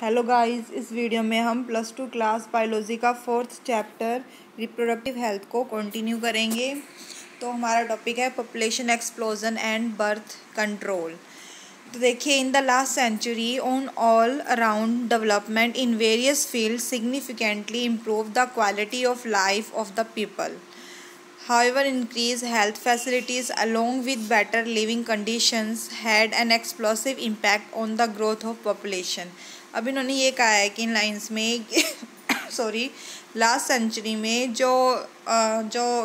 Hello guys, इस video में हम +2 क्लास बायोलॉजी का 4th चैप्टर रिप्रोडक्टिव हेल्थ को कंटिन्यू करेंगे। तो हमारा टॉपिक है population explosion and birth control. तो देखिए, in the last century on all around development in various field significantly improve the quality of life of the people. However, increased health facilities along with better living conditions had an explosive impact on the growth of population। अब इन्होंने ये कहा है कि इन lines में sorry last century में जो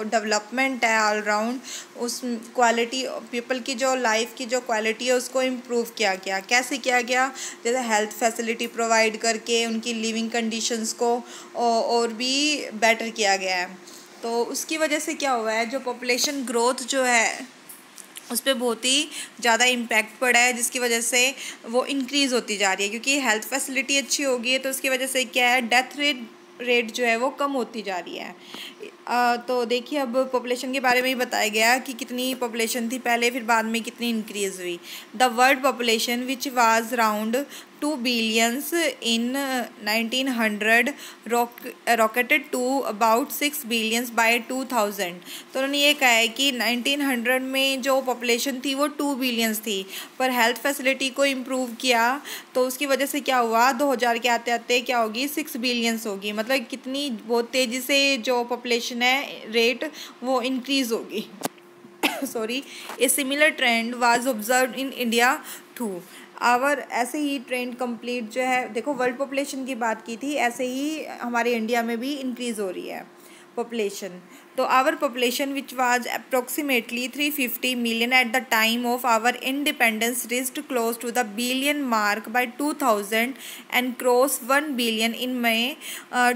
development है ऑल राउंड, उस क्वालिटी पीपल की जो लाइफ की जो क्वालिटी है उसको इम्प्रूव किया गया। कैसे किया गया? जैसे हेल्थ फैसिलिटी प्रोवाइड करके उनकी लिविंग कंडीशंस को और भी बेटर किया गया है। तो उसकी वजह से क्या हुआ है, जो पॉपुलेशन ग्रोथ जो है उस पर बहुत ही ज़्यादा इम्पैक्ट पड़ा है, जिसकी वजह से वो इंक्रीज़ होती जा रही है। क्योंकि हेल्थ फैसिलिटी अच्छी होगी है तो उसकी वजह से क्या है, डेथ रेट जो है वो कम होती जा रही है। तो देखिए, अब पॉपुलेशन के बारे में ही बताया गया कि कितनी पॉपुलेशन थी पहले, फिर बाद में कितनी इंक्रीज़ हुई। The world population which was round 2 billions in 1900 rocketed to about 6 billions by 2000। तो उन्होंने ये कहा है कि 1900 में जो पॉपुलेशन थी वो 2 बिलियंस थी, पर हेल्थ फैसिलिटी को इम्प्रूव किया तो उसकी वजह से क्या हुआ, 2000 के आते आते क्या होगी, 6 बिलियंस होगी। मतलब कितनी बहुत तेज़ी से जो पॉपुलेशन है रेट वो इंक्रीज़ होगी। Sorry, a similar trend was observe in India too. Our ऐसे ही ट्रेंड कंप्लीट जो है, देखो वर्ल्ड पॉपुलेशन की बात की थी, ऐसे ही हमारे इंडिया में भी इंक्रीज़ हो रही है पॉपुलेशन। तो our population which was approximately 350 million at the time of our independence reached close to the billion mark by 2000 and cross 1 billion in May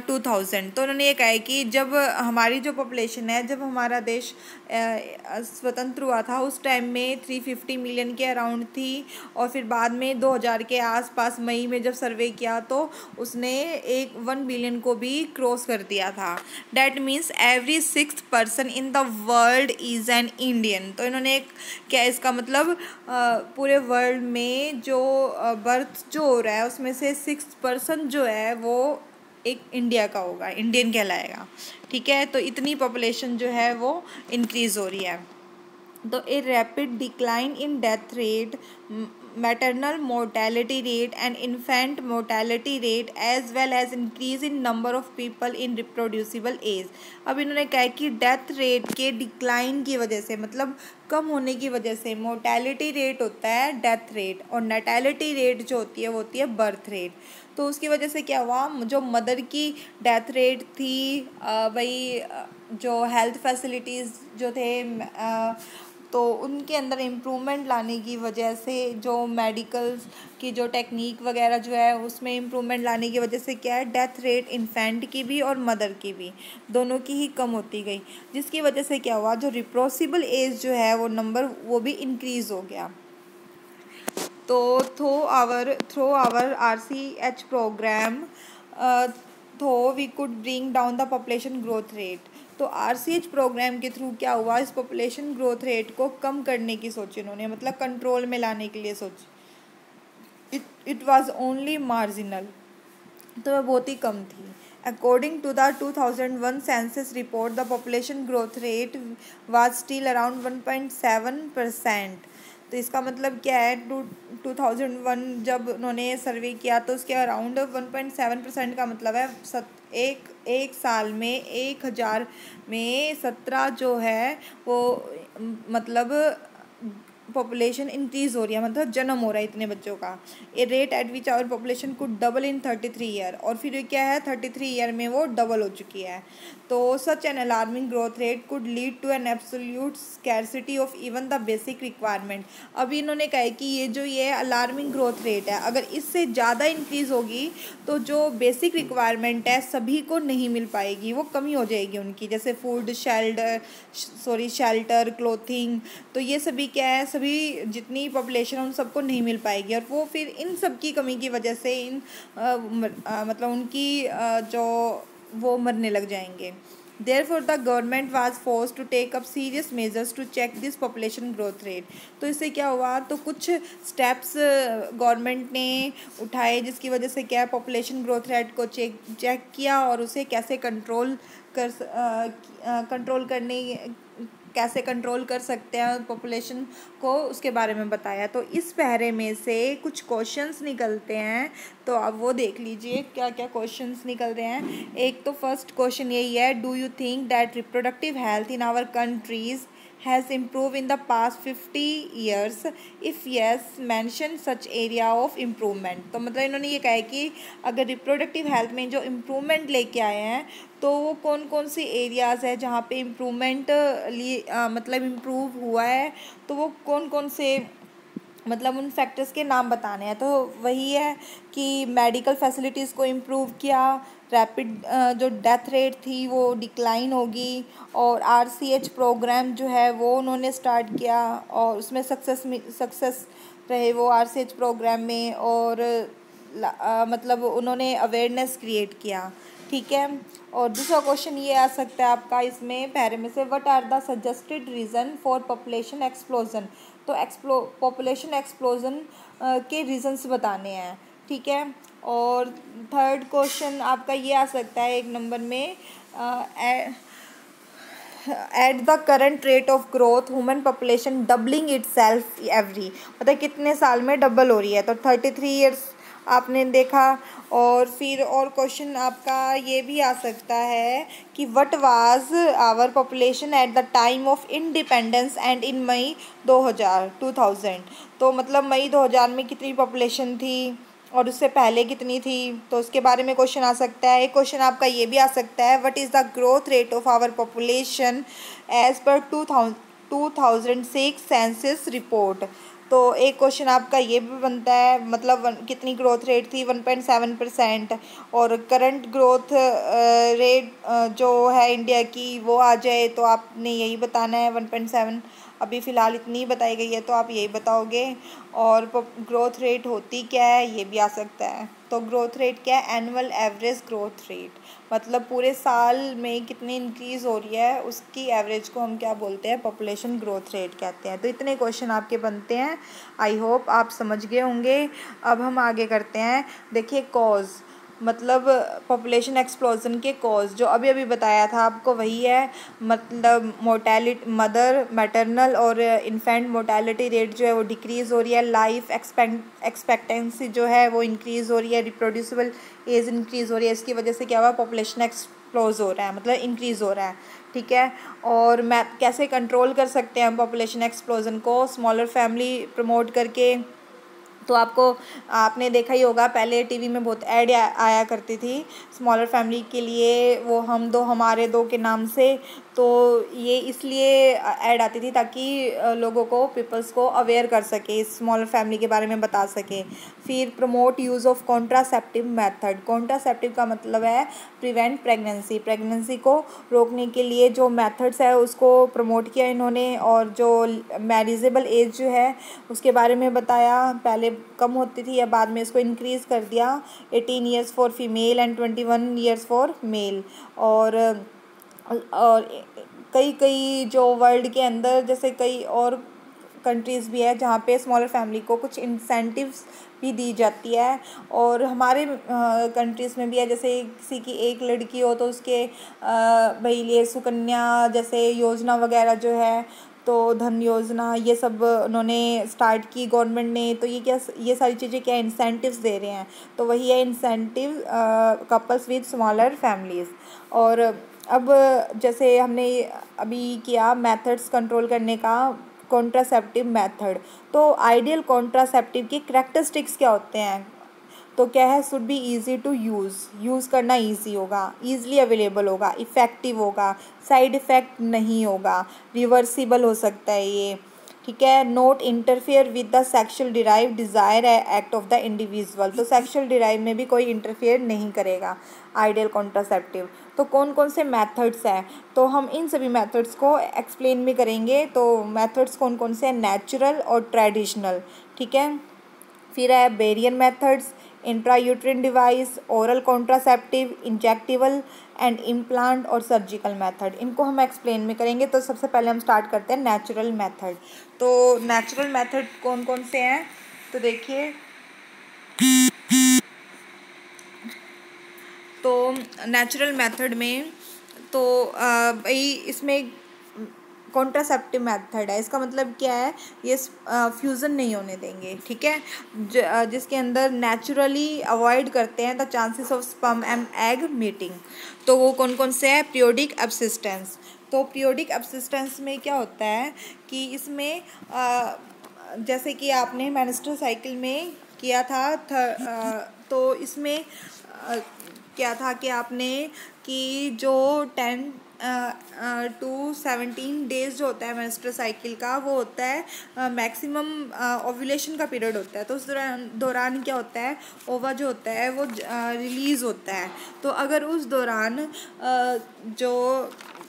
2000। तो उन्होंने ये कहा है कि जब हमारी जो पॉपुलेशन है, जब हमारा देश स्वतंत्र हुआ था उस टाइम में 350 मिलियन के अराउंड थी, और फिर बाद में 2000 के आसपास मई में जब सर्वे किया तो उसने 1 बिलियन को भी क्रॉस कर दिया था। That means every 6th person in the world is an Indian. तो इन्होंने क्या इसका मतलब, पूरे वर्ल्ड में जो बर्थ जो हो रहा है उसमें से 6th पर्सन जो है वो एक इंडिया का होगा, इंडियन कहलाएगा। ठीक है, तो इतनी पॉपुलेशन जो है वो इंक्रीज़ हो रही है। तो a rapid decline in death rate, maternal mortality rate and infant mortality rate as well as increase in number of people in reproducible age. अब इन्होंने कहा कि डेथ रेट के डिक्लाइन की वजह से, मतलब कम होने की वजह से, मोर्टेलिटी रेट होता है डेथ रेट और नैटेलिटी रेट जो होती है वो होती है बर्थ रेट। तो उसकी वजह से क्या हुआ, जो मदर की डेथ रेट थी, वही जो हेल्थ फैसिलिटीज़ जो थे तो उनके अंदर इम्प्रूवमेंट लाने की वजह से, जो मेडिकल्स की जो टेक्निक वगैरह जो है उसमें इम्प्रूवमेंट लाने की वजह से क्या है, डेथ रेट इन्फेंट की भी और मदर की भी, दोनों की ही कम होती गई। जिसकी वजह से क्या हुआ, जो रिप्रोड्यूसिबल एज जो है वो नंबर वो भी इंक्रीज़ हो गया। तो थ्रो आवर RCH प्रोग्राम तो we could bring down the population growth rate. तो RCH प्रोग्राम के थ्रू क्या हुआ, इस पॉपुलेशन ग्रोथ रेट को कम करने की सोची इन्होंने, मतलब कंट्रोल में लाने के लिए सोची। इट वाज ओनली मार्जिनल, तो वह बहुत ही कम थी। According to the 2001 census report, the population growth rate was still around 1.7%। तो इसका मतलब क्या है, 2001 जब उन्होंने सर्वे किया तो उसके अराउंड 1.7% का मतलब है एक साल में 1000 में 17 जो है वो मतलब पॉपुलेशन इंक्रीज़ हो रही है, मतलब जन्म हो रहा है इतने बच्चों का। A rate at which our population could double in 33 year, और फिर ये क्या है 33 ईयर में वो डबल हो चुकी है। तो such an alarming growth rate could lead to an absolute scarcity of even the basic requirement. अभी इन्होंने कहा है कि ये अलार्मिंग ग्रोथ रेट है, अगर इससे ज़्यादा इंक्रीज़ होगी तो जो बेसिक रिक्वायरमेंट है सभी को नहीं मिल पाएगी, वो कमी हो जाएगी उनकी, जैसे फूड, शेल्टर, क्लोथिंग। तो ये सभी क्या है, सभी जितनी पॉपुलेशन है उन सबको नहीं मिल पाएगी, और वो फिर इन सब की कमी की वजह से मतलब उनकी जो वो मरने लग जाएंगे। Therefore the government was forced to take up serious measures to check this population growth rate। तो इससे क्या हुआ, तो कुछ स्टेप्स गवर्नमेंट ने उठाए जिसकी वजह से क्या पॉपुलेशन ग्रोथ रेट को चेक किया और उसे कैसे कंट्रोल कर सकते हैं पॉपुलेशन को, उसके बारे में बताया। तो इस पैरे में से कुछ क्वेश्चंस निकलते हैं, तो आप वो देख लीजिए क्या क्या क्वेश्चंस निकल रहे हैं। एक तो फर्स्ट क्वेश्चन यही है, do you think that reproductive health in our countries has improve in the past 50 years? If yes mention such area of improvement. तो मतलब इन्होंने ये कहा है कि अगर रिप्रोडक्टिव हेल्थ में जो इम्प्रूवमेंट लेके आए हैं तो वो कौन कौन सी एरियाज़ है जहाँ पे इम्प्रूवमेंट मतलब इम्प्रूव हुआ है, तो वो कौन कौन से मतलब उन फैक्टर्स के नाम बताने हैं। तो वही है कि मेडिकल फैसिलिटीज़ को इम्प्रूव किया, रैपिड जो डेथ रेट थी वो डिक्लाइन होगी, और RCH प्रोग्राम जो है वो उन्होंने स्टार्ट किया और उसमें सक्सेस रहे वो RCH प्रोग्राम में, और मतलब उन्होंने अवेयरनेस क्रिएट किया। ठीक है। और दूसरा क्वेश्चन ये आ सकता है आपका इसमें पैरे में से, what are the suggested reason for population explosion. तो पॉपुलेशन एक्सप्लोजन के रीजंस बताने हैं। ठीक है। और थर्ड क्वेश्चन आपका ये आ सकता है एक नंबर में, at the current rate of growth human population doubling itself every, मतलब कितने साल में डबल हो रही है, तो 33 ईयर्स आपने देखा। और फिर और क्वेश्चन आपका ये भी आ सकता है कि what was our population at the time of independence and in May 2000। तो मतलब मई 2000 में कितनी पॉपुलेशन थी और उससे पहले कितनी थी, तो उसके बारे में क्वेश्चन आ सकता है। एक क्वेश्चन आपका ये भी आ सकता है, what is the growth rate of our population as per 2006 census report. तो एक क्वेश्चन आपका ये भी बनता है, मतलब कितनी ग्रोथ रेट थी 1.7%, और करंट ग्रोथ रेट जो है इंडिया की वो आ जाए तो आपने यही बताना है 1.7, अभी फ़िलहाल इतनी बताई गई है तो आप यही बताओगे। और ग्रोथ रेट होती क्या है ये भी आ सकता है। तो ग्रोथ रेट क्या है, एनुअल एवरेज ग्रोथ रेट, मतलब पूरे साल में कितनी इंक्रीज़ हो रही है उसकी एवरेज को हम क्या बोलते हैं, पॉपुलेशन ग्रोथ रेट कहते हैं। तो इतने क्वेश्चन आपके बनते हैं, आई होप आप समझ गए होंगे। अब हम आगे करते हैं। देखिए कॉज, मतलब पॉपुलेशन एक्सप्लोजन के कॉज जो अभी अभी बताया था आपको वही है, मतलब मोर्टेलिटी, मदर मैटरनल और इन्फेंट मोर्टेलिटी रेट जो है वो डिक्रीज़ हो रही है, लाइफ एक्सपेक्टेंसी जो है वो इंक्रीज़ हो रही है, रिप्रोड्यूसिबल एज इंक्रीज़ हो रही है। इसकी वजह से क्या हुआ, पॉपुलेशन एक्सप्लोज हो रहा है, मतलब इंक्रीज़ हो रहा है। ठीक है। और मैं कैसे कंट्रोल कर सकते हैं पॉपुलेशन एक्सप्लोजन को, स्मॉलर फैमिली प्रमोट करके। तो आपने देखा ही होगा पहले टीवी में बहुत ऐड आया करती थी स्मॉलर फैमिली के लिए, वो हम दो हमारे दो के नाम से। तो ये इसलिए ऐड आती थी ताकि लोगों को, पीपल्स को अवेयर कर सके, स्मॉलर फैमिली के बारे में बता सके। फिर promote use of contraceptive method. Contraceptive का मतलब है प्रिवेंट प्रेगनेंसी, प्रेगनेंसी को रोकने के लिए जो मेथड्स है उसको प्रमोट किया इन्होंने। और जो मैरिजेबल एज जो है उसके बारे में बताया, पहले कम होती थी या बाद में इसको इंक्रीज़ कर दिया, 18 years for female and 21 years for male. और कई जो वर्ल्ड के अंदर जैसे कई और कंट्रीज़ भी है जहाँ पे स्मॉलर फैमिली को कुछ इंसेंटिव्स भी दी जाती है। और हमारे कंट्रीज़ में भी है, जैसे किसी की एक लड़की हो तो उसके भाई लिए सुकन्या जैसे योजना वगैरह जो है, तो धन योजना, ये सब उन्होंने स्टार्ट की गवर्नमेंट ने। तो ये सारी चीज़ें क्या इंसेंटिव्स दे रहे हैं, तो वही है incentive couples with smaller families. और अब जैसे हमने अभी किया मेथड्स कंट्रोल करने का, कॉन्ट्रासेप्टिव मेथड, तो आइडियल कॉन्ट्रासेप्टिव की कैरेक्टरिस्टिक्स क्या होते हैं, तो क्या है, should be easy to use करना इजी होगा, ईज़िली अवेलेबल होगा, इफ़ेक्टिव होगा, साइड इफ़ेक्ट नहीं होगा, रिवर्सिबल हो सकता है ये। ठीक है। Not interfere with the sexual drive desire act of the individual, तो सेक्शुअल डिराइव में भी कोई इंटरफेयर नहीं करेगा आइडियल कॉन्ट्रासेप्टिव। तो कौन कौन से मेथड्स हैं, तो हम इन सभी मेथड्स को एक्सप्लेन भी करेंगे। तो मेथड्स कौन कौन से हैं, नेचुरल और ट्रेडिशनल। ठीक है। फिर है barrier methods, intrauterine device, oral contraceptive, injectable and implant और सर्जिकल मेथड। इनको हम एक्सप्लेन में करेंगे। तो सबसे पहले हम स्टार्ट करते हैं नेचुरल मेथड। तो नेचुरल मेथड कौन कौन से हैं, तो देखिए, तो नेचुरल मेथड में तो भाई इसमें कॉन्ट्रासेप्टिव मेथड है। इसका मतलब क्या है, ये फ्यूज़न नहीं होने देंगे, ठीक है, जिसके अंदर नेचुरली अवॉइड करते हैं the chances of sperm and egg meeting. तो वो कौन कौन से है, पीरियोडिक अब्सिस्टेंस। तो पीरियोडिक अब्सिस्टेंस में क्या होता है कि इसमें जैसे कि आपने मेंस्ट्रुअल साइकिल में किया था, तो इसमें क्या था कि आपने कि जो 10 to 17 डेज जो होता है मेंस्ट्रुअल साइकिल का, वो होता है मैक्सिमम ओव्यूलेशन का पीरियड होता है। तो उस दौरान क्या होता है, ओवा जो होता है वो रिलीज़ होता है। तो अगर उस दौरान जो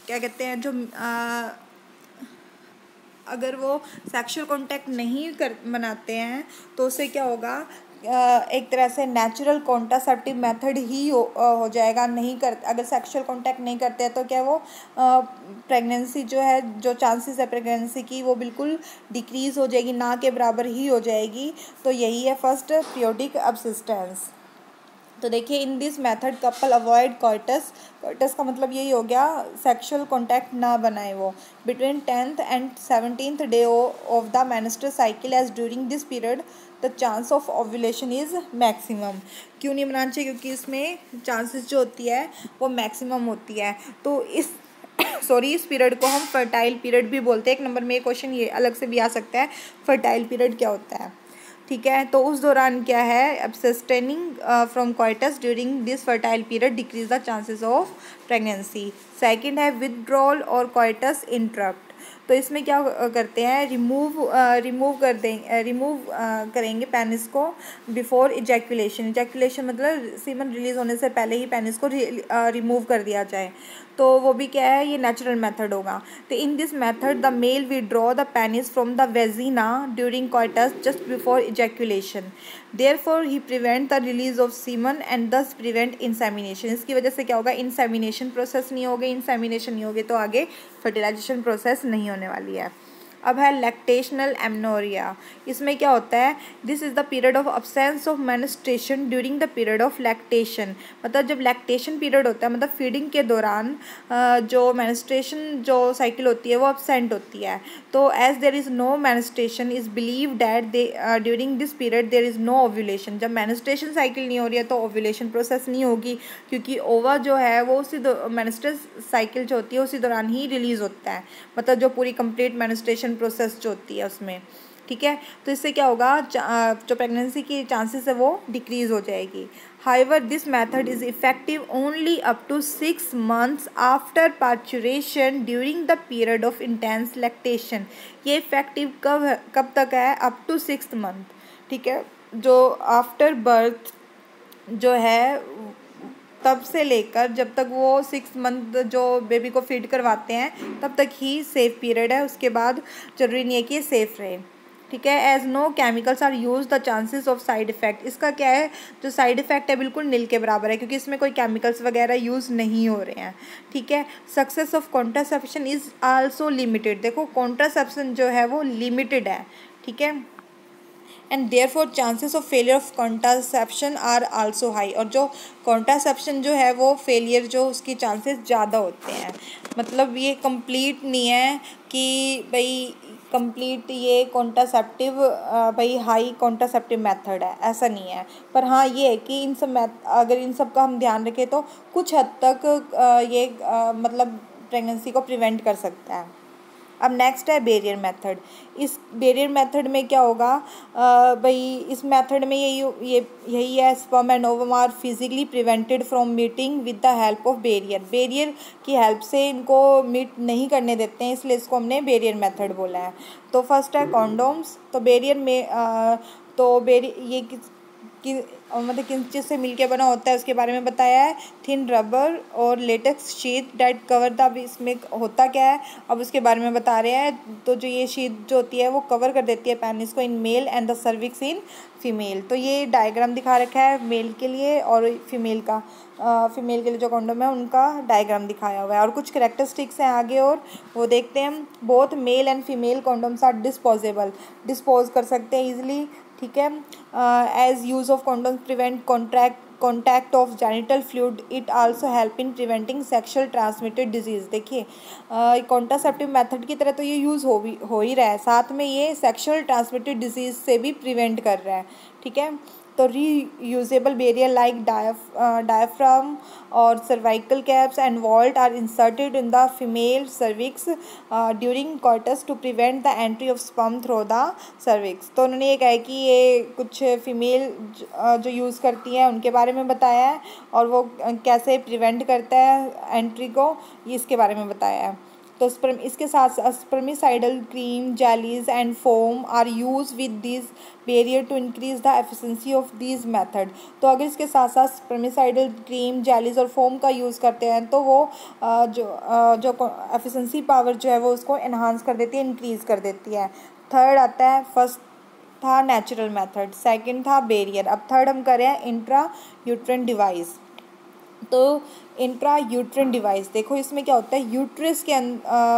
क्या कहते हैं, जो अगर वो सेक्सुअल कांटेक्ट नहीं बनाते हैं तो उससे क्या होगा, एक तरह से नेचुरल कॉन्ट्रासेप्टिव मेथड ही हो जाएगा। नहीं कर, अगर सेक्सुअल कांटेक्ट नहीं करते हैं तो क्या वो प्रेगनेंसी जो है, जो चांसेस है प्रेगनेंसी की, वो बिल्कुल डिक्रीज़ हो जाएगी, ना के बराबर ही हो जाएगी। तो यही है फर्स्ट पीरियोडिक अब्सिस्टेंस। तो देखिए, in this method couple avoid coitus. Coitus का मतलब यही हो गया सेक्सुअल कांटेक्ट ना बनाए वो between 10th and 17th day of the menstrual cycle, as during this period the chance of ovulation is maximum. क्यों नहीं बनाना चाहिए, क्योंकि इसमें चांसेस जो होती है वो मैक्सिमम होती है। तो इस इस पीरियड को हम फर्टाइल पीरियड भी बोलते हैं। एक नंबर में क्वेश्चन ये अलग से भी आ सकता है, फर्टाइल पीरियड क्या होता है, ठीक है। तो उस दौरान क्या है, abstaining from coitus during this fertile period decrease the chances of pregnancy. Second है विथड्रॉल और कॉइटस इंटरप्ट। तो इसमें क्या करते हैं, रिमूव करेंगे पेनिस को बिफोर इजैकुलेशन। इजैकुलेशन मतलब सीमन रिलीज होने से पहले ही पेनिस को रिमूव कर दिया जाए। तो वो भी क्या है, ये नेचुरल मेथड होगा। तो in this method the male withdraw the penis from the vagina during coitus just before ejaculation, therefore he prevent the release of semen and thus prevent insemination. इसकी वजह से क्या होगा, इंसेमिनेशन प्रोसेस नहीं होगी। Insemination नहीं होगी तो आगे फर्टिलाइजेशन प्रोसेस नहीं होने वाली है। अब है लैक्टेशनल एमनोरिया। इसमें क्या होता है, this is the period of absence of menstruation during the period of lactation. मतलब जब लैक्टेशन पीरियड होता है, मतलब फीडिंग के दौरान जो मेंस्ट्रुएशन जो साइकिल होती है वो अब्सेंट होती है। तो as there is no menstruation is believe that during this period there is no ovulation. जब मेंस्ट्रुएशन साइकिल नहीं हो रही है तो ओव्यूलेशन प्रोसेस नहीं होगी, क्योंकि ओवा जो है वो उसी मेंस्ट्रुअल साइकिल जो होती है उसी दौरान ही रिलीज़ होता है। मतलब जो पूरी कंप्लीट मेंस्ट्रुएशन प्रोसेस जो होती है उसमें, ठीक है। तो इससे क्या होगा, जो प्रेगनेंसी की चांसेस है वो डिक्रीज हो जाएगी। However this method is effective only up to 6 months after parturition during the period of intense lactation. ये इफेक्टिव कब तक है, अप टू 6th month, ठीक है। जो आफ्टर बर्थ जो है तब से लेकर जब तक वो 6 month जो बेबी को फीड करवाते हैं तब तक ही सेफ पीरियड है। उसके बाद जरूरी नहीं है कि ये सेफ रहे, ठीक है। As no chemicals are use the chances of side effect. इसका क्या है, जो साइड इफ़ेक्ट है बिल्कुल नील के बराबर है, क्योंकि इसमें कोई केमिकल्स वगैरह यूज़ नहीं हो रहे हैं, ठीक है। Success of contraception is also limited. देखो कॉन्ट्रासेप्शन जो है वो लिमिटेड है, ठीक है। And therefore chances of failure of contraception are also high. और जो कॉन्ट्रासेप्शन जो है वो फेलियर जो उसकी चांसेस ज़्यादा होते हैं। मतलब ये कंप्लीट नहीं है कि भाई कंप्लीट ये कॉन्ट्रासेप्टिव भाई हाई कॉन्ट्रासेप्टिव मेथड है, ऐसा नहीं है। पर हाँ ये है कि इन सब अगर इन सब का हम ध्यान रखें तो कुछ हद तक ये मतलब प्रेगनेंसी को प्रिवेंट कर सकता है। अब नेक्स्ट है बेरियर मेथड। इस बेरियर मेथड में क्या होगा, भाई इस मेथड में यही है, sperm and ovum are physically prevented from meeting with the help of barrier. Barrier की हेल्प से इनको मीट नहीं करने देते हैं, इसलिए इसको हमने बेरियर मेथड बोला है। तो फर्स्ट है कॉन्डोम्स। तो बेरियर में कि मतलब किन चीज़ से मिलके बना होता है उसके बारे में बताया है। थिन रबर और latex sheet that cover the, अब इसमें होता क्या है अब उसके बारे में बता रहे हैं। तो जो ये शीट जो होती है वो कवर कर देती है पेनिस को in male and the cervix in female. तो ये डायग्राम दिखा रखा है मेल के लिए और फीमेल का, फीमेल के लिए जो कॉन्डोम है उनका डायग्राम दिखाया हुआ है। और कुछ करेक्टरिस्टिक्स हैं आगे और वो देखते हैं हम। Both male and female condoms are disposable, dispose कर सकते हैं ईजिली, ठीक है। As use of condom prevent contact of genital fluid, it also help in preventing sexual transmitted disease. देखिए कॉन्ट्रासेप्टिव मेथड की तरह तो ये यूज़ हो ही रहा है, साथ में ये सेक्शुअल ट्रांसमिटेड डिजीज़ से भी प्रिवेंट कर रहा है, ठीक है। तो रीयूजेबल बैरियर लाइक डायफ्राम और cervical caps and vault are inserted in the female cervix during coitus to prevent the entry of sperm through the cervix. तो उन्होंने ये कहा है कि ये कुछ फीमेल जो यूज़ करती हैं उनके बारे में बताया है और वो कैसे प्रिवेंट करता है एंट्री को, ये इसके बारे में बताया है। तो इसके साथ spermicidal cream jellies and foam are use with this barrier to increase the efficiency of this method. तो अगर इसके साथ साथ स्पर्मिसाइडल क्रीम जेलीज और फोम का यूज़ करते हैं तो वो जो एफिशिएंसी पावर जो है वो उसको एनहांस कर देती है, इंक्रीज़ कर देती है। थर्ड आता है, फर्स्ट था नेचुरल मेथड, सेकंड था बैरियर, अब थर्ड हम कर रहे हैं इंट्रा यूट्राइन डिवाइस। तो इंट्रा यूट्राइन डिवाइस देखो इसमें क्या होता है, यूट्रस के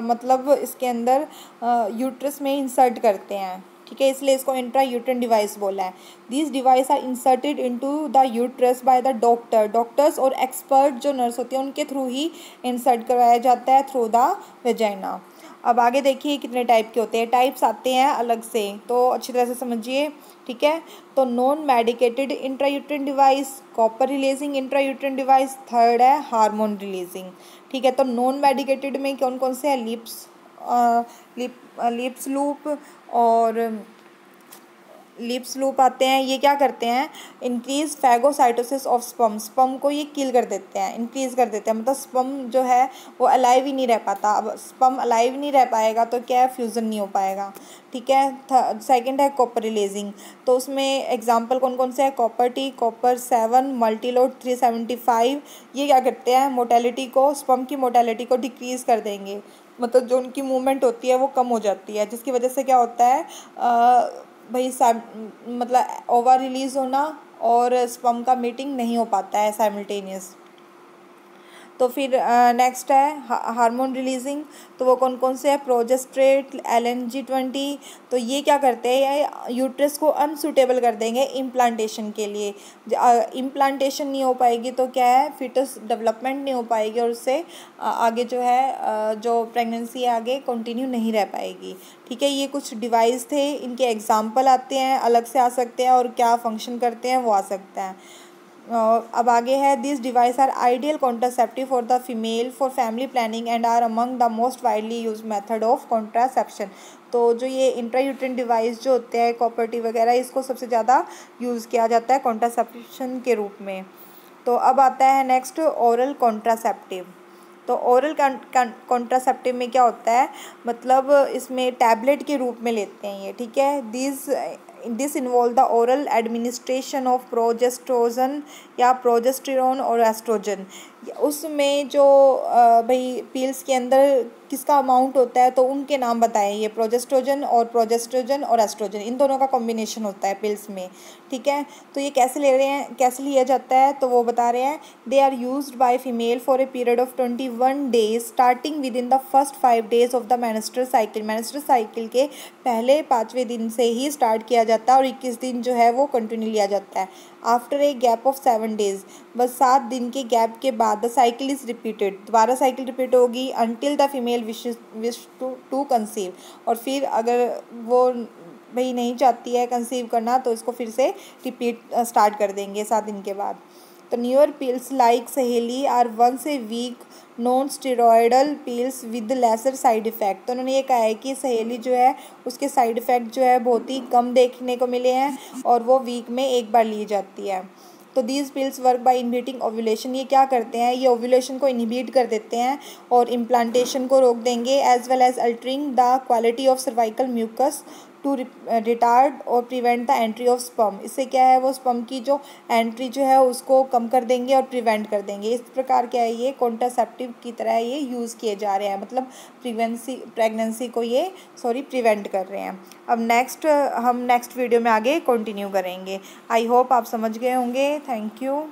मतलब इसके अंदर यूट्रस में इंसर्ट करते हैं, ठीक है, इसलिए इसको इंट्रा यूट्राइन डिवाइस बोला है। This device are inserted into the uterus by the doctors और एक्सपर्ट जो नर्स होती है उनके थ्रू ही इंसर्ट करवाया जाता है थ्रू द वेजाइना। अब आगे देखिए कितने टाइप के होते हैं, टाइप्स आते हैं अलग से, तो अच्छी तरह से समझिए, ठीक है। तो non medicated intrauterine device, copper releasing intrauterine device, third है हार्मोन रिलीजिंग, ठीक है। तो नॉन मेडिकेटेड में कौन कौन से हैं, लिप्स लूप और लिप्स लूप आते हैं। ये क्या करते हैं, इंक्रीज फैगोसाइटोसिस ऑफ स्पर्म को ये किल कर देते हैं, इंक्रीज कर देते हैं, मतलब स्पर्म जो है वो अलाइव ही नहीं रह पाता। अब स्पर्म अलाइव नहीं रह पाएगा तो क्या है, फ्यूज़न नहीं हो पाएगा, ठीक है। सेकंड है कॉपर रिलीजिंग, तो उसमें एग्जांपल कौन कौन से हैं, कॉपर टी, कॉपर 7, मल्टीलोड 375। ये क्या करते हैं, मोटेलिटी को, स्पर्म की मोटेलिटी को डिक्रीज़ कर देंगे, मतलब जो उनकी मूवमेंट होती है वो कम हो जाती है, जिसकी वजह से क्या होता है भाई मतलब ओवा रिलीज़ होना और स्पर्म का मीटिंग नहीं हो पाता है साइमल्टेनियस। तो फिर नेक्स्ट है हार्मोन रिलीजिंग, तो वो कौन कौन से है, प्रोजेस्टेट, LNG-20। तो ये क्या करते हैं, ये यूट्रस को अनसूटेबल कर देंगे इम्प्लांटेशन के लिए। इम्प्लांटेशन नहीं हो पाएगी तो क्या है, फिटस डेवलपमेंट नहीं हो पाएगी और उससे आगे जो है जो प्रेगनेंसी है आगे कंटिन्यू नहीं रह पाएगी, ठीक है। ये कुछ डिवाइस थे, इनके एग्जाम्पल आते हैं, अलग से आ सकते हैं और क्या फंक्शन करते हैं वो आ सकता है। अब आगे है, this device are ideal contraceptive for the female for family planning and are among the most widely use method of contraception. तो जो ये इंट्रायूट्राइन डिवाइस जो होते हैं कॉपर टी वगैरह, इसको सबसे ज़्यादा यूज़ किया जाता है कॉन्ट्रासेप्शन के रूप में। तो अब आता है नेक्स्ट ओरल कॉन्ट्रासेप्टिव। तो ओरल कॉन्ट्रासेप्टिव में क्या होता है, मतलब इसमें टैबलेट के रूप में लेते हैं ये, ठीक है। This involve the oral administration of progesterone या प्रोजेस्टेरोन और एस्ट्रोजन। उसमें जो भाई पिल्स के अंदर किसका अमाउंट होता है तो उनके नाम बताएं, ये प्रोजेस्ट्रोजन और एस्ट्रोजन, इन दोनों का कॉम्बिनेशन होता है पिल्स में, ठीक है। तो ये कैसे ले रहे हैं, कैसे लिया जाता है, तो वो बता रहे हैं, they are used by female for a period of 21 days starting with in the first 5 days of the menstrual cycle. Menstrual cycle के पहले 5वें दिन से ही स्टार्ट किया जाता है और 21 दिन जो है वो कंटिन्यू लिया जाता है। After a gap of 7 days, बस 7 दिन के गैप के बाद द साइकिल इज़ रिपीटेड, दोबारा साइकिल रिपीट होगी until the female wish to conceive. और फिर अगर वो भाई नहीं चाहती है कंसीव करना तो इसको फिर से रिपीट स्टार्ट कर देंगे 7 दिन के बाद। तो newer pills like Saheli are once a week non steroidal pills with lesser side effect. तो उन्होंने ये कहा है कि सहेली जो है उसके साइड इफ़ेक्ट जो है बहुत ही कम देखने को मिले हैं और वो वीक में एक बार ली जाती है। तो these pills work by inhibiting ovulation, ये क्या करते हैं, ये ओव्यूलेशन को इनहिबिट कर देते हैं और इम्प्लांटेशन को रोक देंगे, as well as altering the quality of cervical mucus to retard और prevent the entry of sperm. इससे क्या है, वो स्पर्म की जो एंट्री जो है उसको कम कर देंगे और प्रिवेंट कर देंगे। इस प्रकार क्या है, ये कॉन्ट्रासेप्टिव की तरह ये यूज़ किए जा रहे हैं, मतलब प्रेगनेंसी को ये प्रिवेंट कर रहे हैं। अब हम नेक्स्ट वीडियो में आगे कंटिन्यू करेंगे। आई होप आप समझ गए होंगे। Thank you.